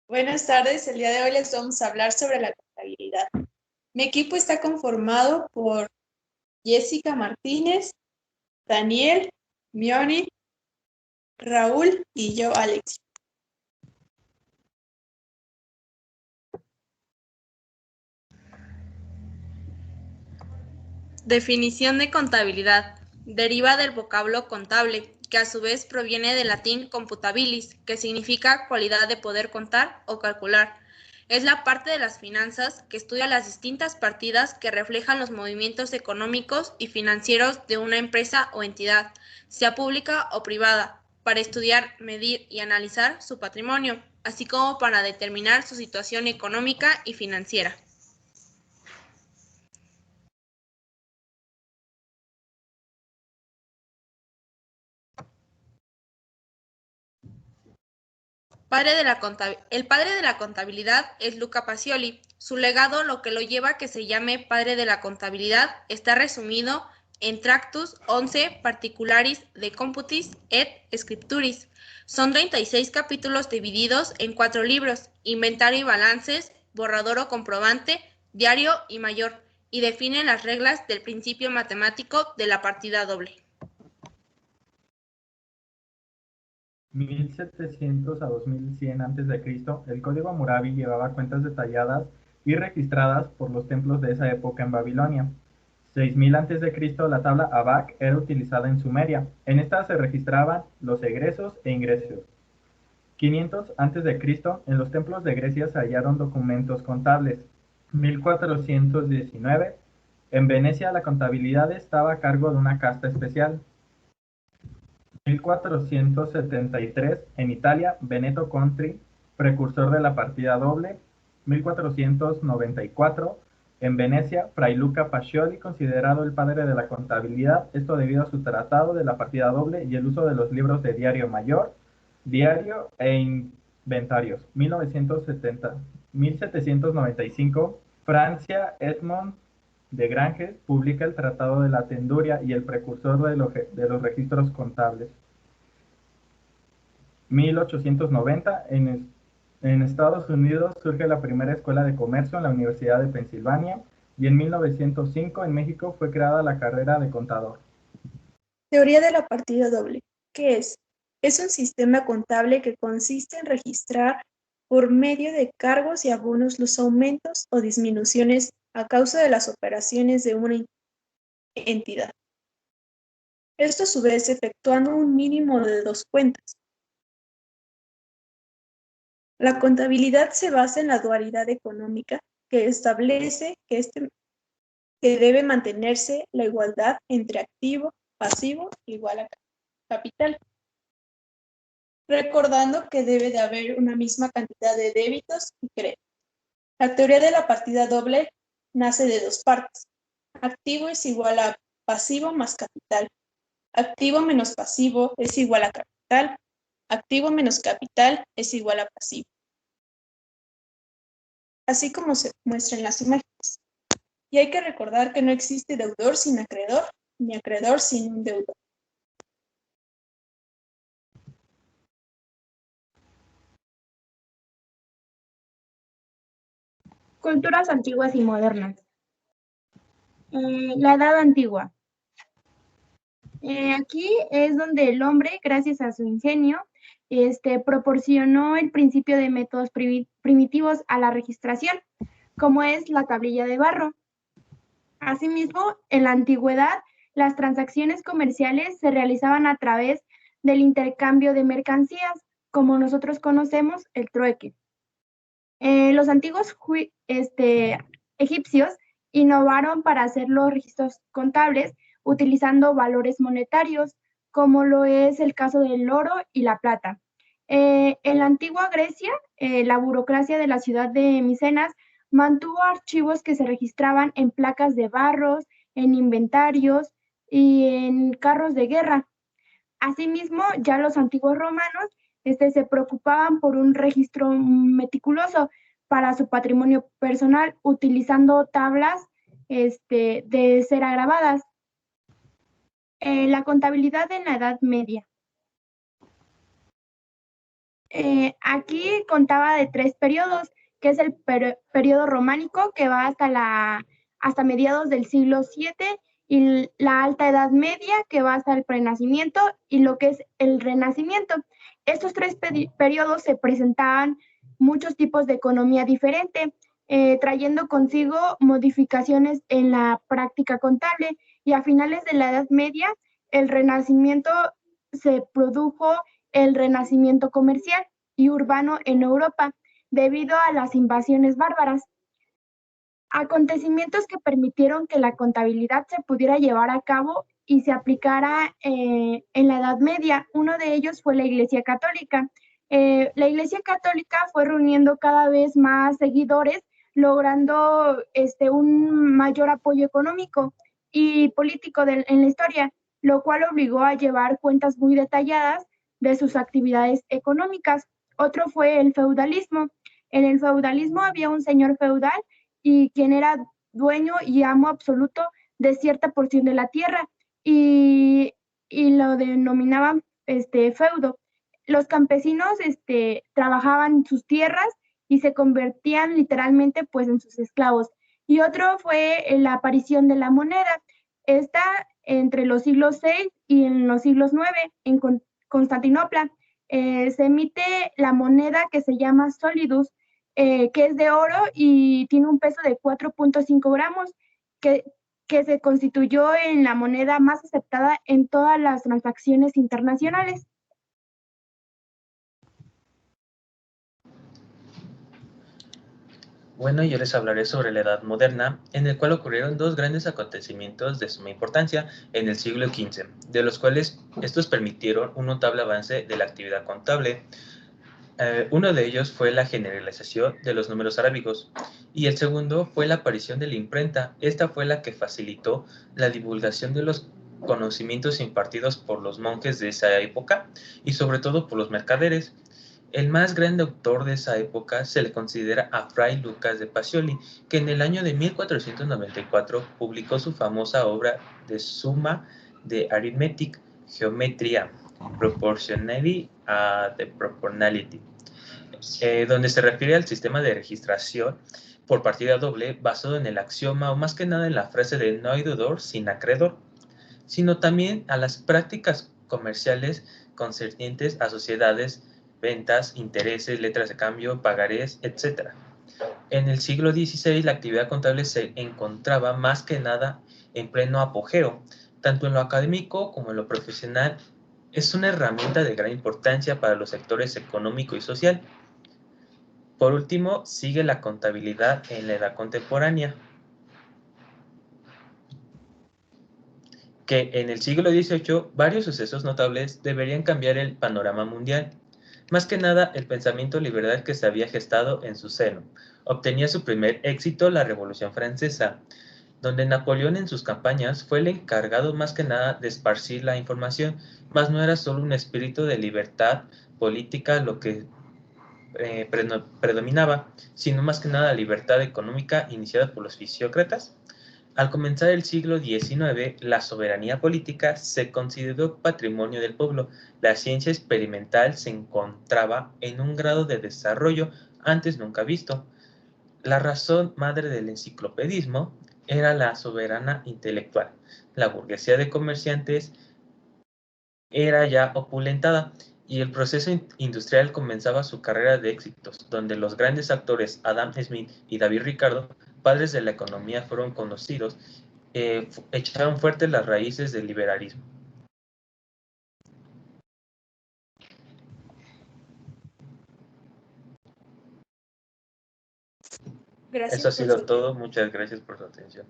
Buenas tardes, el día de hoy les vamos a hablar sobre la contabilidad. Mi equipo está conformado por Jessica Martínez, Daniel, Mioni, Raúl y yo, Alex. Definición de contabilidad. Deriva del vocablo contable, que a su vez proviene del latín computabilis, que significa cualidad de poder contar o calcular. Es la parte de las finanzas que estudia las distintas partidas que reflejan los movimientos económicos y financieros de una empresa o entidad, sea pública o privada, para estudiar, medir y analizar su patrimonio, así como para determinar su situación económica y financiera. El padre de la contabilidad es Luca Pacioli. Su legado, lo que lo lleva a que se llame padre de la contabilidad, está resumido en Tractus 11 Particularis de Computis et Scripturis. Son 36 capítulos divididos en 4 libros: Inventario y Balances, Borrador o Comprobante, Diario y Mayor, y define las reglas del principio matemático de la partida doble. 1700 a 2100 a.C., el Código Hammurabi llevaba cuentas detalladas y registradas por los templos de esa época en Babilonia. 6000 a.C., la tabla Abac era utilizada en Sumeria. En esta se registraban los egresos e ingresos. 500 a.C., en los templos de Grecia se hallaron documentos contables. 1419, en Venecia la contabilidad estaba a cargo de una casta especial. 1473, en Italia, Benedetto Contri, precursor de la partida doble. 1494, en Venecia, Fray Luca Pacioli, considerado el padre de la contabilidad, esto debido a su tratado de la partida doble y el uso de los libros de diario mayor, diario e inventarios. 1795, Francia, Edmond de Granges publica el Tratado de la Tenduria y el precursor de los registros contables. 1890, en Estados Unidos surge la primera escuela de comercio en la Universidad de Pensilvania, y en 1905 en México fue creada la carrera de contador. Teoría de la partida doble. ¿Qué es? Es un sistema contable que consiste en registrar por medio de cargos y abonos los aumentos o disminuciones a causa de las operaciones de una entidad. Esto a su vez efectuando un mínimo de 2 cuentas. La contabilidad se basa en la dualidad económica que establece que debe mantenerse la igualdad entre activo, pasivo igual a capital, recordando que debe de haber una misma cantidad de débitos y créditos. La teoría de la partida doble nace de 2 partes. Activo es igual a pasivo más capital. Activo menos pasivo es igual a capital. Activo menos capital es igual a pasivo. Así como se muestra en las imágenes. Y hay que recordar que no existe deudor sin acreedor, ni acreedor sin un deudor. Culturas antiguas y modernas. La Edad Antigua. Aquí es donde el hombre, gracias a su ingenio, proporcionó el principio de métodos primitivos a la registración, como es la tablilla de barro. Asimismo, en la antigüedad, las transacciones comerciales se realizaban a través del intercambio de mercancías, como nosotros conocemos el trueque. Los antiguos egipcios innovaron para hacer los registros contables utilizando valores monetarios, como lo es el caso del oro y la plata. En la antigua Grecia, la burocracia de la ciudad de Micenas mantuvo archivos que se registraban en placas de barros, en inventarios y en carros de guerra. Asimismo, ya los antiguos romanos se preocupaban por un registro meticuloso para su patrimonio personal, utilizando tablas de cera grabadas. La contabilidad en la Edad Media. Aquí contaba de 3 periodos, que es el periodo románico, que va hasta mediados del siglo VII, y la Alta Edad Media, que va hasta el Prenacimiento, y lo que es el Renacimiento. Estos 3 periodos se presentaban muchos tipos de economía diferente, trayendo consigo modificaciones en la práctica contable, y a finales de la Edad Media, el Renacimiento se produjo el renacimiento comercial y urbano en Europa debido a las invasiones bárbaras. Acontecimientos que permitieron que la contabilidad se pudiera llevar a cabo y se aplicara en la Edad Media. Uno de ellos fue la Iglesia Católica. La Iglesia Católica fue reuniendo cada vez más seguidores, logrando un mayor apoyo económico y político en la historia, lo cual obligó a llevar cuentas muy detalladas de sus actividades económicas. Otro fue el feudalismo. En el feudalismo había un señor feudal y quien era dueño y amo absoluto de cierta porción de la tierra y lo denominaban feudo. Los campesinos trabajaban sus tierras y se convertían literalmente pues en sus esclavos. Y otro fue la aparición de la moneda. Esta entre los siglos VI y en los siglos IX en Constantinopla. Se emite la moneda que se llama solidus, que es de oro y tiene un peso de 4.5 gramos, que se constituyó en la moneda más aceptada en todas las transacciones internacionales. Bueno, yo les hablaré sobre la Edad Moderna, en el cual ocurrieron dos grandes acontecimientos de suma importancia en el siglo XV, de los cuales estos permitieron un notable avance de la actividad contable. Uno de ellos fue la generalización de los números arábigos y el segundo fue la aparición de la imprenta. Esta fue la que facilitó la divulgación de los conocimientos impartidos por los monjes de esa época y sobre todo por los mercaderes. El más grande autor de esa época se le considera a Fray Lucas de Pacioli, que en el año de 1494 publicó su famosa obra de Summa de Arithmetic, Geometría, Proportionality de Proportionality, donde se refiere al sistema de registración por partida doble basado en el axioma o más que nada en la frase de no hay deudor sin acreedor, sino también a las prácticas comerciales concernientes a sociedades, ventas, intereses, letras de cambio, pagarés, etc. En el siglo XVI la actividad contable se encontraba más que nada en pleno apogeo, tanto en lo académico como en lo profesional. Es una herramienta de gran importancia para los sectores económico y social. Por último, sigue la contabilidad en la edad contemporánea, que en el siglo XVIII varios sucesos notables deberían cambiar el panorama mundial. Más que nada, el pensamiento liberal que se había gestado en su seno. Obtenía su primer éxito la Revolución Francesa, donde Napoleón en sus campañas fue el encargado más que nada de esparcir la información, mas no era solo un espíritu de libertad política lo que predominaba, sino más que nada la libertad económica iniciada por los fisiócratas. Al comenzar el siglo XIX, la soberanía política se consideró patrimonio del pueblo. La ciencia experimental se encontraba en un grado de desarrollo antes nunca visto. La razón madre del enciclopedismo era la soberana intelectual. La burguesía de comerciantes era ya opulentada y el proceso industrial comenzaba su carrera de éxitos, donde los grandes actores Adam Smith y David Ricardo, padres de la economía, fueron conocidos, echaron fuertes las raíces del liberalismo. Gracias Eso ha por sido su todo. Muchas gracias por su atención.